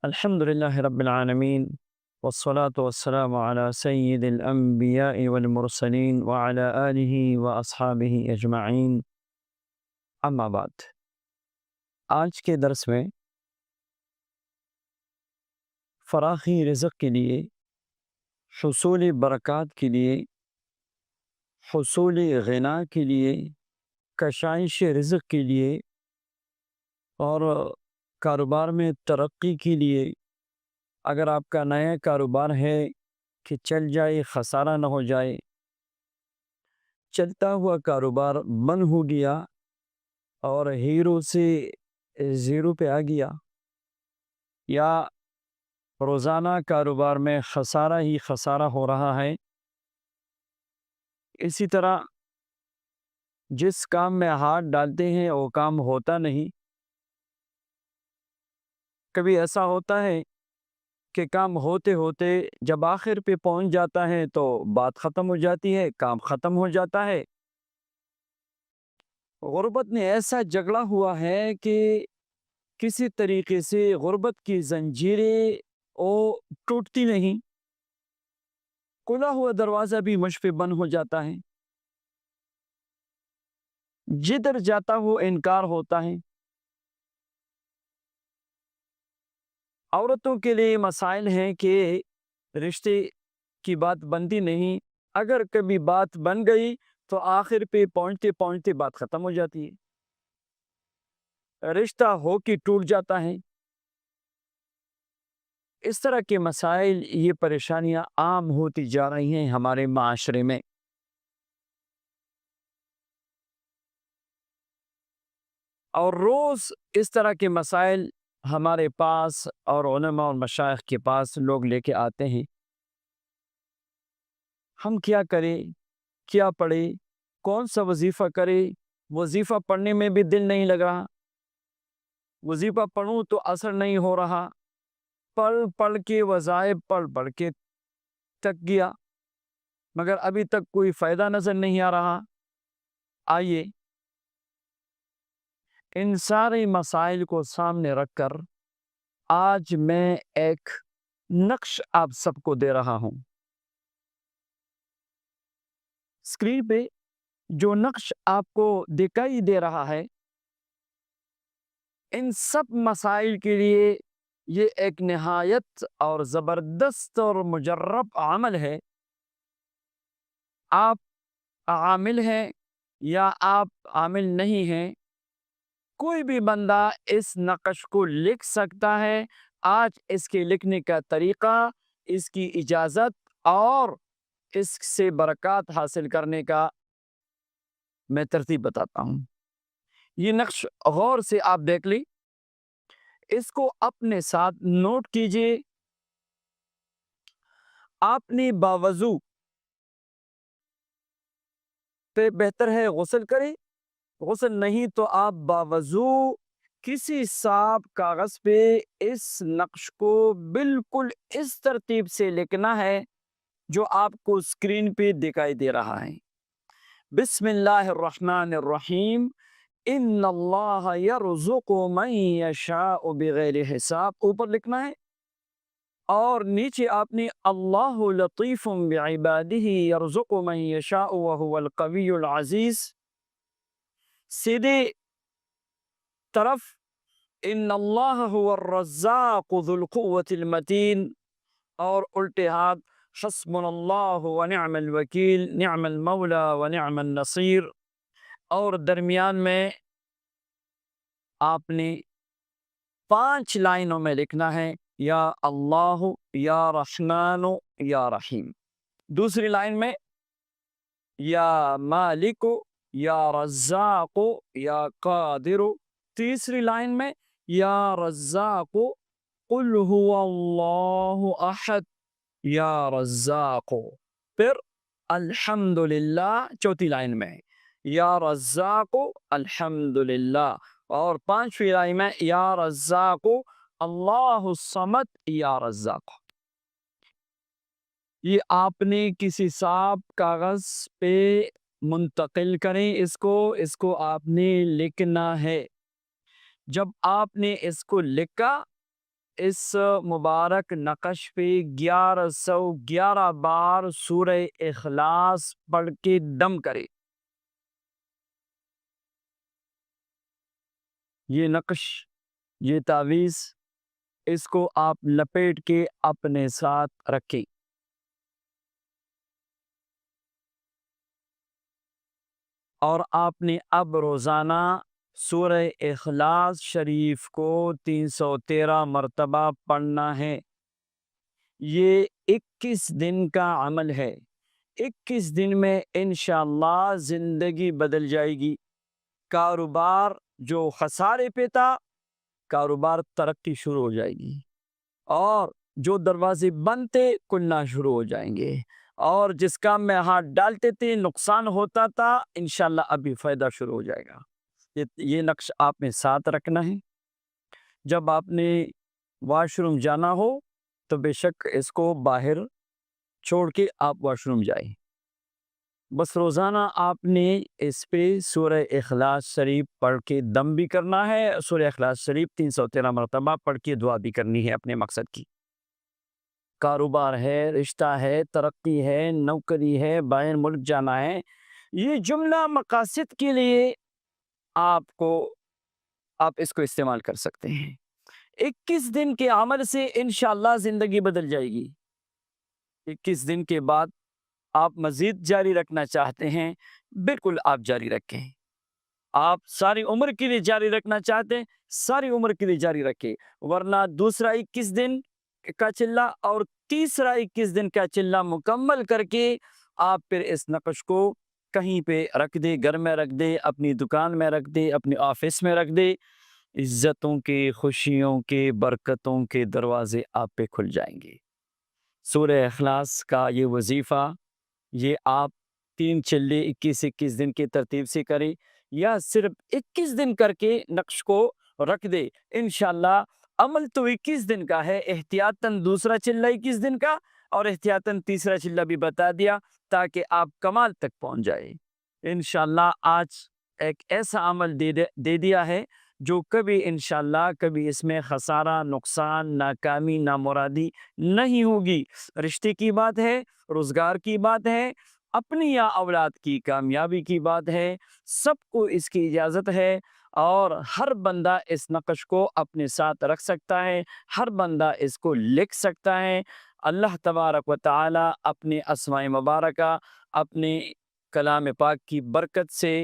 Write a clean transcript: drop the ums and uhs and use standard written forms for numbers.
الحمد لله رب العالمين، والصلاة والسلام على سيد الأنبياء والمرسلين وعلى آله وأصحابه أجمعين. أما بعد، آج کے درس میں فراخی رزق کے لیے، حصول برکات کے لیے، حصول غنا کے لیے، کشائش رزق کے لیے اور کاروبار میں ترقی کے لیے، اگر آپ کا نیا کاروبار ہے کہ چل جائے، خسارہ نہ ہو جائے، چلتا ہوا کاروبار بند ہو گیا اور ہیرو سے زیرو پہ آ گیا، یا روزانہ کاروبار میں خسارہ ہی خسارہ ہو رہا ہے، اسی طرح جس کام میں ہاتھ ڈالتے ہیں وہ کام ہوتا نہیں. کبھی ایسا ہوتا ہے کہ کام ہوتے ہوتے جب آخر پہ پہنچ جاتا ہے تو بات ختم ہو جاتی ہے، کام ختم ہو جاتا ہے. غربت نے ایسا جگڑا ہوا ہے کہ کسی طریقے سے غربت کی زنجیریں وہ ٹوٹتی نہیں، کھلا ہوا دروازہ بھی مجھ پہ بند ہو جاتا ہے، جدھر جاتا وہ انکار ہوتا ہے. عورتوں کے لیے مسائل ہیں کہ رشتے کی بات بنتی نہیں، اگر کبھی بات بن گئی تو آخر پہ پہنچتے پہنچتے بات ختم ہو جاتی ہے، رشتہ ہو کے ٹوٹ جاتا ہے. اس طرح کے مسائل، یہ پریشانیاں عام ہوتی جا رہی ہیں ہمارے معاشرے میں. اور روز اس طرح کے مسائل ہمارے پاس اور علماء اور مشائخ کے پاس لوگ لے کے آتے ہیں. ہم کیا کریں، کیا پڑھیں، کون سا وظیفہ کریں؟ وظیفہ پڑھنے میں بھی دل نہیں لگ رہا، وظیفہ پڑھوں تو اثر نہیں ہو رہا، پڑھ پڑھ کے وظائف پڑھ کے تک گیا، مگر ابھی تک کوئی فائدہ نظر نہیں آ رہا. آئیے ان سارے مسائل کو سامنے رکھ کر آج میں ایک نقش آپ سب کو دے رہا ہوں. اسکرین پہ جو نقش آپ کو دکھائی دے رہا ہے، ان سب مسائل کے لیے یہ ایک نہایت اور زبردست اور مجرب عمل ہے. آپ عامل ہیں یا آپ عامل نہیں ہیں، کوئی بھی بندہ اس نقش کو لکھ سکتا ہے. آج اس کے لکھنے کا طریقہ، اس کی اجازت اور اس سے برکات حاصل کرنے کا میں ترتیب بتاتا ہوں. یہ نقش غور سے آپ دیکھ لی، اس کو اپنے ساتھ نوٹ کیجئے. آپ نے باوضو پہ بہتر ہے غسل کرے، غسل نہیں تو آپ باوضو کسی صاف کاغذ پہ اس نقش کو بالکل اس ترتیب سے لکھنا ہے جو آپ کو اسکرین پہ دکھائی دے رہا ہے. بسم اللہ الرحمن الرحیم، ان اللہ یرزق من یشاء بغیر حساب اوپر لکھنا ہے، اور نیچے آپ نے اللہ لطیف بعبادہ یرزق من یشاء وہو القوی العزیز. سیدھے طرف ان اللہ هو الرزاق ذو القوة المتین، اور الٹے ہاتھ حسبنا اللہ ونعم الوکیل نعم المولا ونعم النصیر. اور درمیان میں آپ نے 5 لائنوں میں لکھنا ہے یا اللہ یا رحمان یا رحیم. دوسری لائن میں یا مالک یا رزاق یا قادر. تیسری لائن میں یا رزاق قل هو اللہ احد یا رزاق. پھر الحمدللہ چوتھی لائن میں یا رزاق الحمدللہ. اور 5ویں لائن میں یا رزاق اللہ الصمد یا رزاق. یہ آپ نے کسی صاف کاغذ پہ منتقل کریں، اس کو آپ نے لکھنا ہے. جب آپ نے اس کو لکھا، اس مبارک نقش پہ 1111 بار سورہ اخلاص پڑھ کے دم کرے۔ یہ نقش، یہ تعویذ، اس کو آپ لپیٹ کے اپنے ساتھ رکھیں، اور آپ نے اب روزانہ سورہ اخلاص شریف کو 313 مرتبہ پڑھنا ہے۔ یہ 21 دن کا عمل ہے۔ 21 دن میں انشاءاللہ زندگی بدل جائے گی۔ کاروبار جو خسارے پہ تھا، کاروبار ترقی شروع ہو جائے گی، اور جو دروازے بند تھے کھلنا شروع ہو جائیں گے، اور جس کام میں ہاتھ ڈالتے تھے نقصان ہوتا تھا، انشاءاللہ ابھی فائدہ شروع ہو جائے گا۔ یہ نقش آپ نے ساتھ رکھنا ہے۔ جب آپ نے واش روم جانا ہو تو بے شک اس کو باہر چھوڑ کے آپ واش روم جائیں۔ بس روزانہ آپ نے اس پہ سورہ اخلاص شریف پڑھ کے دم بھی کرنا ہے، سورہ اخلاص شریف 313 مرتبہ پڑھ کے دعا بھی کرنی ہے اپنے مقصد کی۔ کاروبار ہے، رشتہ ہے، ترقی ہے، نوکری ہے، باہر ملک جانا ہے، یہ جملہ مقاصد کے لیے آپ اس کو استعمال کر سکتے ہیں۔ 21 دن کے عمل سے انشاءاللہ زندگی بدل جائے گی۔ 21 دن کے بعد آپ مزید جاری رکھنا چاہتے ہیں، بالکل آپ جاری رکھیں۔ آپ ساری عمر کے لیے جاری رکھنا چاہتے ہیں، ساری عمر کے لیے جاری رکھیں، ورنہ دوسرا 21 دن کا چلہ اور تیسرا 21 دن کا چلہ مکمل کر کے آپ پھر اس نقش کو کہیں پہ رکھ دے، گھر میں رکھ دے، اپنی دکان میں رکھ دے، اپنے آفس میں رکھ دے، عزتوں کے، خوشیوں کے، برکتوں کے دروازے آپ پہ کھل جائیں گے۔ سورہ اخلاص کا یہ وظیفہ، یہ آپ 3 چلے 21 دن کی ترتیب سے کریں، یا صرف 21 دن کر کے نقش کو رکھ دے۔ انشاءاللہ عمل تو 21 دن کا ہے، احتیاطاً دوسرا چلہ 21 دن کا اور احتیاطاً تیسرا چلہ بھی بتا دیا تاکہ آپ کمال تک پہنچ جائے۔ انشاءاللہ آج ایک ایسا عمل دے دیا ہے جو کبھی انشاءاللہ کبھی اس میں خسارہ، نقصان، ناکامی، نامرادی نہیں ہوگی۔ رشتے کی بات ہے، روزگار کی بات ہے، اپنی یا اولاد کی کامیابی کی بات ہے، سب کو اس کی اجازت ہے، اور ہر بندہ اس نقش کو اپنے ساتھ رکھ سکتا ہے، ہر بندہ اس کو لکھ سکتا ہے۔ اللہ تبارک و تعالی اپنے اسماء مبارکہ، اپنے کلام پاک کی برکت سے